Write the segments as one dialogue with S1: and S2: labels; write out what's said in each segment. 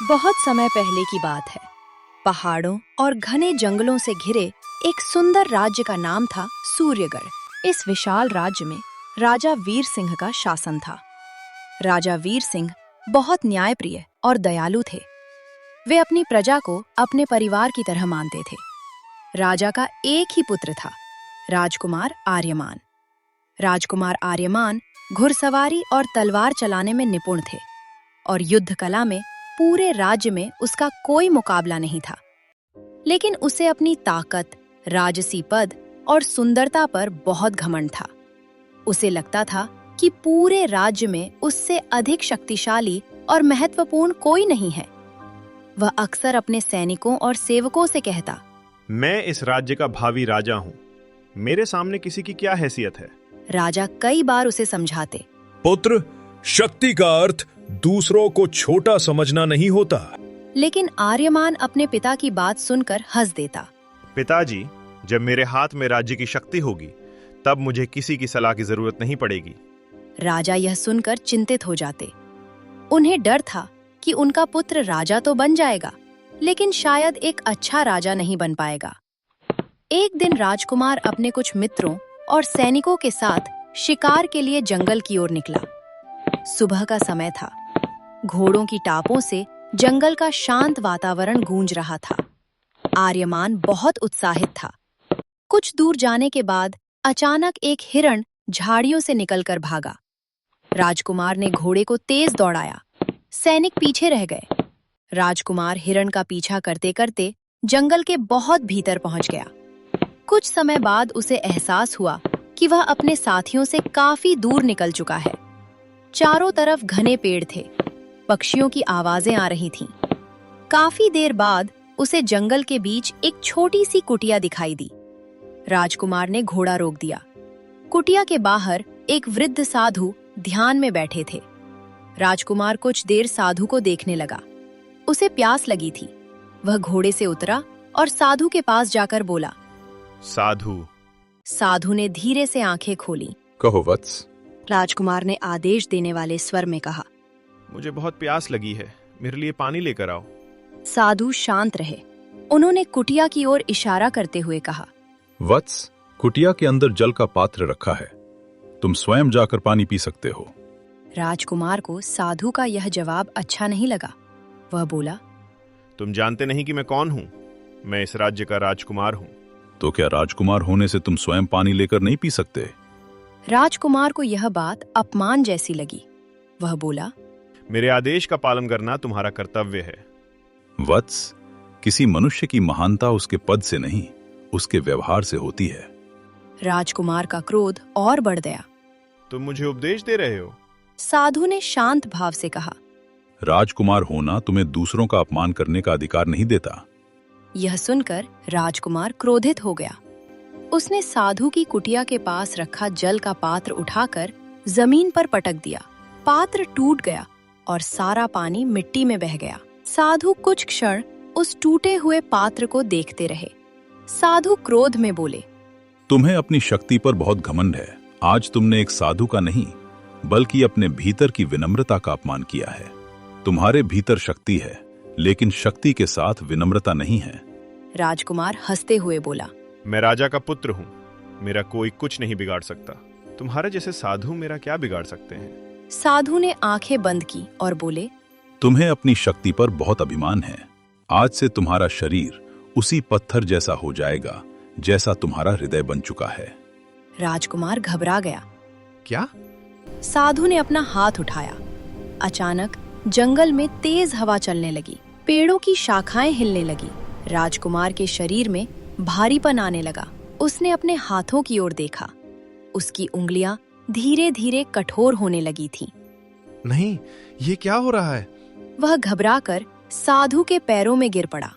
S1: बहुत समय पहले की बात है। पहाड़ों और घने जंगलों से घिरे एक सुंदर राज्य का नाम था सूर्यगढ़। इस विशाल राज्य में राजा वीर सिंह का शासन था। राजा वीर सिंह बहुत न्यायप्रिय और दयालु थे। वे अपनी प्रजा को अपने परिवार की तरह मानते थे। राजा का एक ही पुत्र था, राजकुमार आर्यमान। राजकुमार आर्यमान घुड़सवारी और तलवार चलाने में निपुण थे और युद्ध कला में पूरे राज्य में उसका कोई मुकाबला नहीं था। लेकिन उसे अपनी ताकत, राजसी पद और सुंदरता पर बहुत घमंड था। उसे लगता था कि पूरे राज्य में उससे अधिक शक्तिशाली और महत्वपूर्ण कोई नहीं है। वह अक्सर अपने सैनिकों और सेवकों से कहता,
S2: मैं इस राज्य का भावी राजा हूँ। मेरे सामने किसी की क्या हैसियत है।
S1: राजा कई बार उसे समझाते,
S3: पुत्र, शक्ति का अर्थ दूसरों को छोटा समझना नहीं होता।
S1: लेकिन आर्यमान अपने पिता की बात सुनकर हंस देता।
S2: पिताजी, जब मेरे हाथ में राज्य की शक्ति होगी तब मुझे किसी की सलाह की जरूरत नहीं पड़ेगी।
S1: राजा यह सुनकर चिंतित हो जाते। उन्हें डर था कि उनका पुत्र राजा तो बन जाएगा, लेकिन शायद एक अच्छा राजा नहीं बन पाएगा। एक दिन राजकुमार अपने कुछ मित्रों और सैनिकों के साथ शिकार के लिए जंगल की ओर निकला। सुबह का समय था। घोड़ों की टापों से जंगल का शांत वातावरण गूंज रहा था। आर्यमान बहुत उत्साहित था। कुछ दूर जाने के बाद अचानक एक हिरण झाड़ियों से निकलकर भागा। राजकुमार ने घोड़े को तेज दौड़ाया। सैनिक पीछे रह गए। राजकुमार हिरण का पीछा करते करते जंगल के बहुत भीतर पहुंच गया। कुछ समय बाद उसे एहसास हुआ कि वह अपने साथियों से काफी दूर निकल चुका है। चारों तरफ घने पेड़ थे। पक्षियों की आवाजें आ रही थीं। काफी देर बाद उसे जंगल के बीच एक छोटी सी कुटिया दिखाई दी। राजकुमार ने घोड़ा रोक दिया। कुटिया के बाहर एक वृद्ध साधु ध्यान में बैठे थे। राजकुमार कुछ देर साधु को देखने लगा। उसे प्यास लगी थी। वह घोड़े से उतरा और साधु के पास जाकर बोला,
S2: साधु।
S1: साधु ने धीरे से आंखें खोली।
S3: कहो वत्स।
S1: राजकुमार ने आदेश देने वाले स्वर में कहा,
S2: मुझे बहुत प्यास लगी है, मेरे लिए पानी लेकर आओ।
S1: साधु शांत रहे। उन्होंने कुटिया की ओर इशारा करते हुए कहा,
S3: वत्स, कुटिया के अंदर जल का पात्र रखा है, तुम स्वयं जाकर पानी पी सकते हो।
S1: राजकुमार को साधु का यह जवाब अच्छा नहीं लगा। वह बोला,
S2: तुम जानते नहीं कि मैं कौन हूँ। मैं इस राज्य का राजकुमार हूँ।
S3: तो क्या राजकुमार होने से तुम स्वयं पानी लेकर नहीं पी सकते?
S1: राजकुमार को यह बात अपमान जैसी लगी। वह बोला,
S2: मेरे आदेश का पालन करना तुम्हारा कर्तव्य है।
S3: वत्स, किसी मनुष्य की महानता उसके पद से नहीं, उसके व्यवहार से होती है।
S1: राजकुमार का क्रोध और बढ़ गया।
S2: तुम मुझे उपदेश दे रहे हो?
S1: साधु ने शांत भाव से कहा,
S3: राजकुमार होना तुम्हें दूसरों का अपमान करने का अधिकार नहीं देता।
S1: यह सुनकर राजकुमार क्रोधित हो गया। उसने साधु की कुटिया के पास रखा जल का पात्र उठाकर जमीन पर पटक दिया। पात्र टूट गया और सारा पानी मिट्टी में बह गया। साधु कुछ क्षण उस टूटे हुए पात्र को देखते रहे। साधु क्रोध में बोले,
S3: तुम्हें अपनी शक्ति पर बहुत घमंड है। आज तुमने एक साधु का नहीं, बल्कि अपने भीतर की विनम्रता का अपमान किया है। तुम्हारे भीतर शक्ति है, लेकिन शक्ति के साथ विनम्रता नहीं है।
S1: राजकुमार हंसते हुए बोला,
S2: मैं राजा का पुत्र हूँ, मेरा कोई कुछ नहीं बिगाड़ सकता। तुम्हारे जैसे साधु मेरा क्या बिगाड़ सकते हैं?
S1: साधु ने आंखें बंद की और बोले,
S3: तुम्हें अपनी शक्ति पर बहुत अभिमान है। आज से तुम्हारा शरीर उसी पत्थर जैसा हो जाएगा जैसा तुम्हारा हृदय बन चुका है।
S1: राजकुमार घबरा गया।
S2: क्या?
S1: साधु ने अपना हाथ उठाया। अचानक जंगल में तेज हवा चलने लगी। पेड़ों की शाखाएं हिलने लगी। राजकुमार के शरीर में भारीपन आने लगा। उसने अपने हाथों की ओर देखा। उसकी उंगलियां धीरे धीरे कठोर होने लगी थीं।
S2: नहीं, ये क्या हो रहा है?
S1: वह घबराकर साधु के पैरों में गिर पड़ा।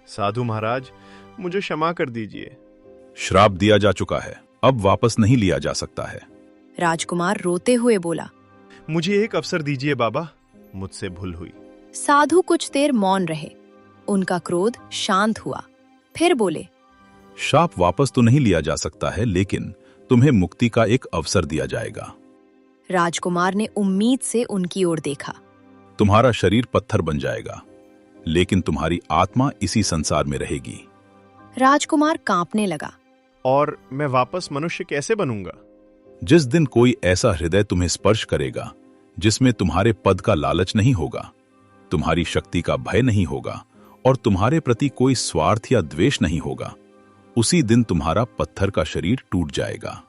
S2: साधु महाराज, मुझे क्षमा कर दीजिए।
S3: श्राप दिया जा चुका है, अब वापस नहीं लिया जा सकता है।
S1: राजकुमार रोते हुए बोला,
S2: मुझे एक अवसर दीजिए बाबा, मुझसे भूल हुई।
S1: साधु कुछ देर मौन रहे। उनका क्रोध शांत हुआ। फिर बोले,
S3: श्राप वापस तो नहीं लिया जा सकता है, लेकिन तुम्हें मुक्ति का एक अवसर दिया जाएगा।
S1: राजकुमार ने उम्मीद से उनकी ओर देखा।
S3: तुम्हारा शरीर पत्थर बन जाएगा, लेकिन तुम्हारी आत्मा इसी संसार में रहेगी।
S1: राजकुमार कांपने लगा।
S2: और मैं वापस मनुष्य कैसे बनूंगा?
S3: जिस दिन कोई ऐसा हृदय तुम्हें स्पर्श करेगा जिसमें तुम्हारे पद का लालच नहीं होगा, तुम्हारी शक्ति का भय नहीं होगा और तुम्हारे प्रति कोई स्वार्थ या द्वेष नहीं होगा, उसी दिन तुम्हारा पत्थर का शरीर टूट जाएगा।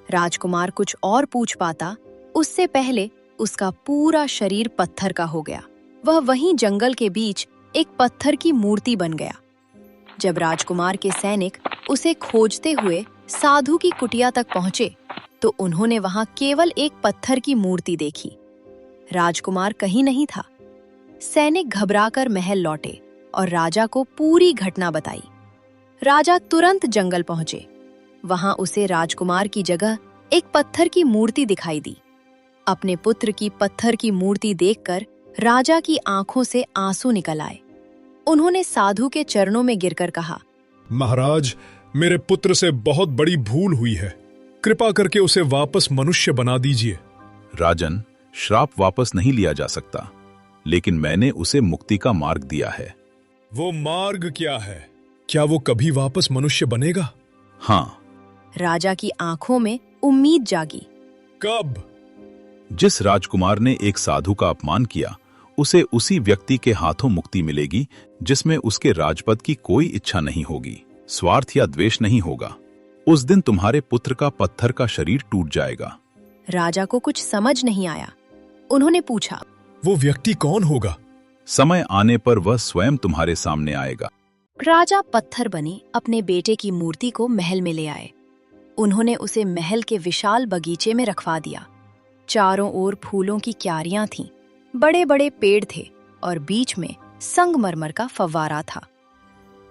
S1: राजकुमार कुछ और पूछ पाता उससे पहले उसका पूरा शरीर पत्थर का हो गया। वह वहीं जंगल के बीच एक पत्थर की मूर्ति बन गया। जब राजकुमार के सैनिक उसे खोजते हुए साधु की कुटिया तक पहुंचे तो उन्होंने वहां केवल एक पत्थर की मूर्ति देखी। राजकुमार कहीं नहीं था। सैनिक घबराकर महल लौटे और राजा को पूरी घटना बताई। राजा तुरंत जंगल पहुंचे। वहां उसे राजकुमार की जगह एक पत्थर की मूर्ति दिखाई दी। अपने पुत्र की पत्थर की मूर्ति देखकर राजा की आंखों से आंसू निकल आए। उन्होंने साधु के चरणों में गिरकर कहा,
S4: महाराज, मेरे पुत्र से बहुत बड़ी भूल हुई है, कृपा करके उसे वापस मनुष्य बना दीजिए।
S3: राजन, श्राप वापस नहीं लिया जा सकता, लेकिन मैंने उसे मुक्ति का मार्ग दिया है।
S4: वो मार्ग क्या है? क्या वो कभी वापस मनुष्य बनेगा?
S3: हाँ।
S1: राजा की आंखों में उम्मीद जागी।
S4: कब?
S3: जिस राजकुमार ने एक साधु का अपमान किया, उसे उसी व्यक्ति के हाथों मुक्ति मिलेगी जिसमें उसके राजपद की कोई इच्छा नहीं होगी, स्वार्थ या द्वेष नहीं होगा। उस दिन तुम्हारे पुत्र का पत्थर का शरीर टूट जाएगा।
S1: राजा को कुछ समझ नहीं आया। उन्होंने पूछा,
S4: वो व्यक्ति कौन होगा?
S3: समय आने पर वह स्वयं तुम्हारे सामने आएगा।
S1: राजा पत्थर बने अपने बेटे की मूर्ति को महल में ले आए। उन्होंने उसे महल के विशाल बगीचे में रखवा दिया। चारों ओर फूलों की क्यारियां थीं, बड़े बड़े पेड़ थे और बीच में संगमरमर का फव्वारा था।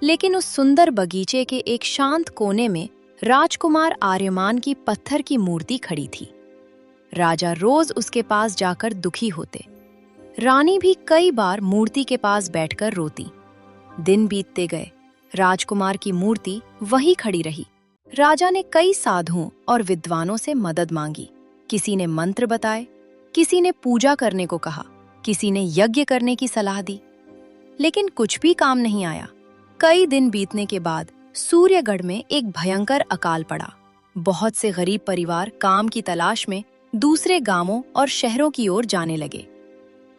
S1: लेकिन उस सुंदर बगीचे के एक शांत कोने में राजकुमार आर्यमान की पत्थर की मूर्ति खड़ी थी। राजा रोज उसके पास जाकर दुखी होते। रानी भी कई बार मूर्ति के पास बैठकर रोती। दिन बीतते गए, राजकुमार की मूर्ति वहीं खड़ी रही। राजा ने कई साधुओं और विद्वानों से मदद मांगी। किसी ने मंत्र बताए, किसी ने पूजा करने को कहा, किसी ने यज्ञ करने की सलाह दी, लेकिन कुछ भी काम नहीं आया। कई दिन बीतने के बाद सूर्यगढ़ में एक भयंकर अकाल पड़ा। बहुत से गरीब परिवार काम की तलाश में दूसरे गांवों और शहरों की ओर जाने लगे।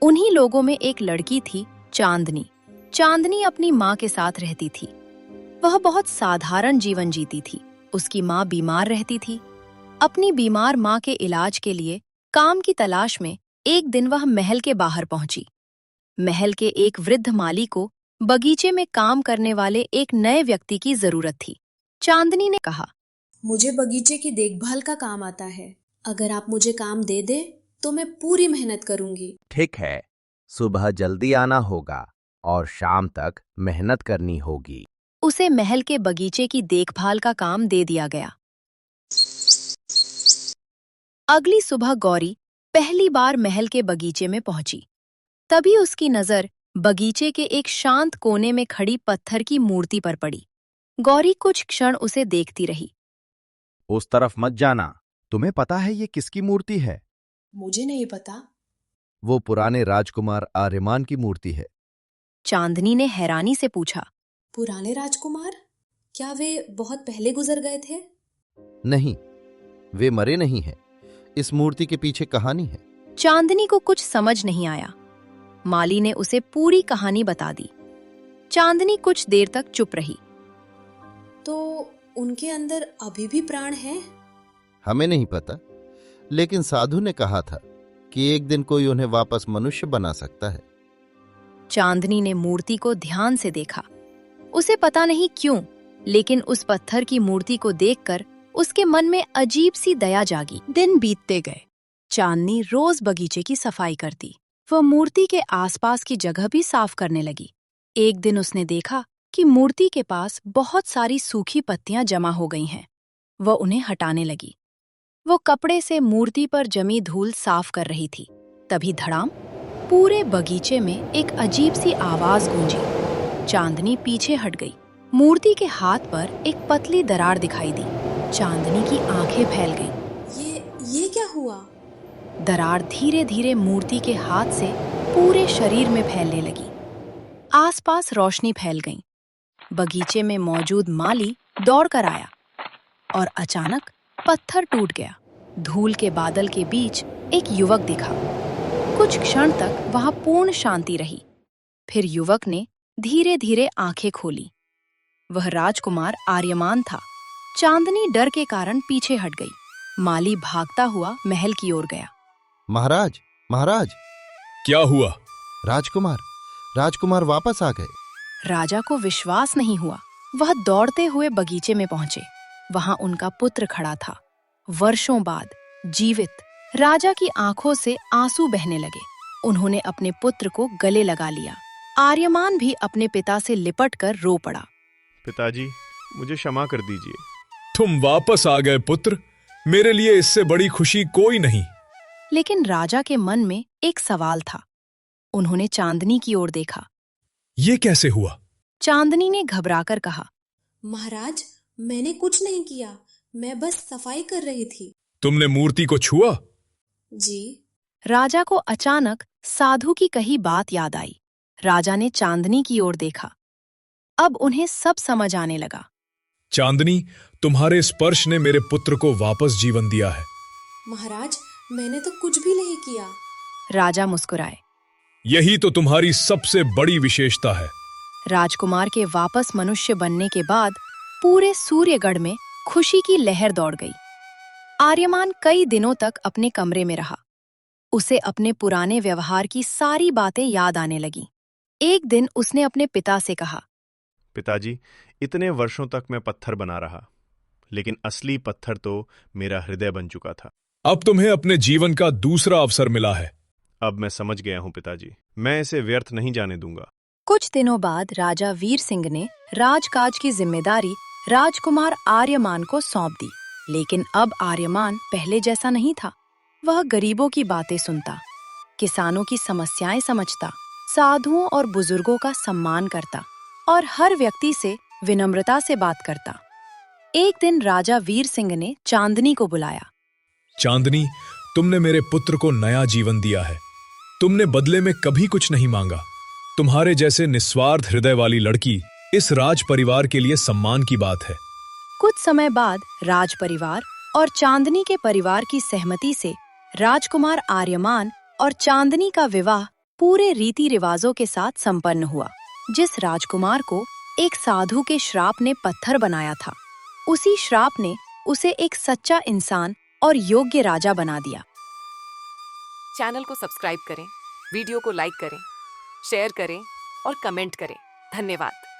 S1: उन्हीं लोगों में एक लड़की थी, चांदनी। चांदनी अपनी माँ के साथ रहती थी। वह बहुत साधारण जीवन जीती थी। उसकी माँ बीमार रहती थी। अपनी बीमार माँ के इलाज के लिए काम की तलाश में एक दिन वह महल के बाहर पहुंची। महल के एक वृद्ध माली को बगीचे में काम करने वाले एक नए व्यक्ति की जरूरत थी। चांदनी ने कहा,
S5: मुझे बगीचे की देखभाल का काम आता है। अगर आप मुझे काम दे दे तो मैं पूरी मेहनत करूंगी।
S6: ठीक है, सुबह जल्दी आना होगा और शाम तक मेहनत करनी होगी।
S1: उसे महल के बगीचे की देखभाल का काम दे दिया गया। अगली सुबह गौरी पहली बार महल के बगीचे में पहुंची। तभी उसकी नजर बगीचे के एक शांत कोने में खड़ी पत्थर की मूर्ति पर पड़ी। गौरी कुछ क्षण उसे देखती रही।
S6: उस तरफ मत जाना। तुम्हें पता है ये किसकी मूर्ति है?
S5: मुझे नहीं पता।
S6: वो पुराने राजकुमार आर्यमान की मूर्ति है।
S1: चांदनी ने हैरानी से पूछा,
S5: पुराने राजकुमार? क्या वे बहुत पहले गुजर गए थे?
S6: नहीं, वे मरे नहीं हैं। इस मूर्ति के पीछे कहानी है।
S1: चांदनी को कुछ समझ नहीं आया। माली ने उसे पूरी कहानी बता दी। चांदनी कुछ देर तक चुप रही।
S5: तो उनके अंदर अभी भी प्राण हैं?
S6: हमें नहीं पता, लेकिन साधु ने कहा था कि एक दिन कोई उन्हें वापस मनुष्य बना सकता है।
S1: चांदनी ने मूर्ति को ध्यान से देखा। उसे पता नहीं क्यों, लेकिन उस पत्थर की मूर्ति को देखकर उसके मन में अजीब सी दया जागी। दिन बीतते गए। चांदनी रोज बगीचे की सफाई करती। वह मूर्ति के आसपास की जगह भी साफ करने लगी। एक दिन उसने देखा कि मूर्ति के पास बहुत सारी सूखी पत्तियां जमा हो गई हैं। वह उन्हें हटाने लगी। वो कपड़े से मूर्ति पर जमी धूल साफ कर रही थी। तभी धड़ाम, पूरे बगीचे में एक अजीब सी आवाज गूंजी। चांदनी पीछे हट गई। मूर्ति के हाथ पर एक पतली दरार दिखाई दी। चांदनी की आंखें फैल गईं।
S5: ये क्या हुआ?
S1: दरार धीरे धीरे मूर्ति के हाथ से पूरे शरीर में फैलने लगी आसपास रोशनी फैल गई। बगीचे में मौजूद माली दौड़कर आया और अचानक पत्थर टूट गया। धूल के बादल के बीच एक युवक दिखा। कुछ क्षण तक वहां पूर्ण शांति रही। फिर युवक ने धीरे धीरे आंखें खोली। वह राजकुमार आर्यमान था। चांदनी डर के कारण पीछे हट गई। माली भागता हुआ महल की ओर गया।
S6: महाराज, महाराज,
S4: क्या हुआ?
S6: राजकुमार वापस आ गए।
S1: राजा को विश्वास नहीं हुआ। वह दौड़ते हुए बगीचे में पहुंचे। वहां उनका पुत्र खड़ा था, वर्षों बाद जीवित। राजा की आंखों से आंसू बहने लगे। उन्होंने अपने पुत्र को गले लगा लिया। आर्यमान भी अपने पिता से लिपटकर रो पड़ा।
S2: पिताजी, मुझे क्षमा कर दीजिए।
S4: तुम वापस आ गए पुत्र। मेरे लिए इससे बड़ी खुशी कोई नहीं।
S1: लेकिन राजा के मन में एक सवाल था। उन्होंने चांदनी की ओर देखा।
S4: ये कैसे हुआ?
S1: चांदनी ने घबराकर कहा,
S5: महाराज, मैंने कुछ नहीं किया, मैं बस सफाई कर रही थी।
S4: तुमने मूर्ति को छुआ?
S5: जी।
S1: राजा को अचानक साधु की कही बात याद आई। राजा ने चांदनी की ओर देखा। अब उन्हें सब समझ आने लगा।
S4: चांदनी, तुम्हारे स्पर्श ने मेरे पुत्र को वापस जीवन दिया है।
S5: महाराज, मैंने तो कुछ भी नहीं किया।
S1: राजा मुस्कुराए।
S4: यही तो तुम्हारी सबसे बड़ी विशेषता है।
S1: राजकुमार के वापस मनुष्य बनने के बाद पूरे सूर्यगढ़ में खुशी की लहर दौड़ गई। आर्यमान कई दिनों तक अपने कमरे में रहा। उसे अपने पुराने व्यवहार की सारी बातें याद आने लगीं। एक दिन उसने अपने पिता से कहा,
S2: पिताजी, इतने वर्षों तक मैं पत्थर बना रहा, लेकिन असली पत्थर तो मेरा हृदय बन चुका था।
S4: अब तुम्हें अपने जीवन का दूसरा अवसर मिला है।
S2: अब मैं समझ गया हूं पिताजी, मैं इसे व्यर्थ नहीं जाने दूंगा।
S1: कुछ दिनों बाद राजा वीर सिंह ने राजकाज की जिम्मेदारी राजकुमार आर्यमान को सौंप दी। लेकिन अब आर्यमान पहले जैसा नहीं था। वह गरीबों की बातें सुनता, किसानों की समस्याएं समझता, साधुओं और बुजुर्गों का सम्मान करता और हर व्यक्ति से विनम्रता से बात करता। एक दिन राजा वीर सिंह ने चांदनी को बुलाया।
S4: चांदनी, तुमने मेरे पुत्र को नया जीवन दिया है। तुमने बदले में कभी कुछ नहीं मांगा। तुम्हारे जैसे निस्वार्थ हृदय वाली लड़की इस राज परिवार के लिए सम्मान की बात है।
S1: कुछ समय बाद राज परिवार और चांदनी के परिवार की सहमति से राजकुमार आर्यमान और चांदनी का विवाह पूरे रीति रिवाजों के साथ संपन्न हुआ। जिस राजकुमार को एक साधु के श्राप ने पत्थर बनाया था, उसी श्राप ने उसे एक सच्चा इंसान और योग्य राजा बना दिया।
S7: चैनल को सब्सक्राइब करें, वीडियो को लाइक करें, शेयर करें और कमेंट करें। धन्यवाद।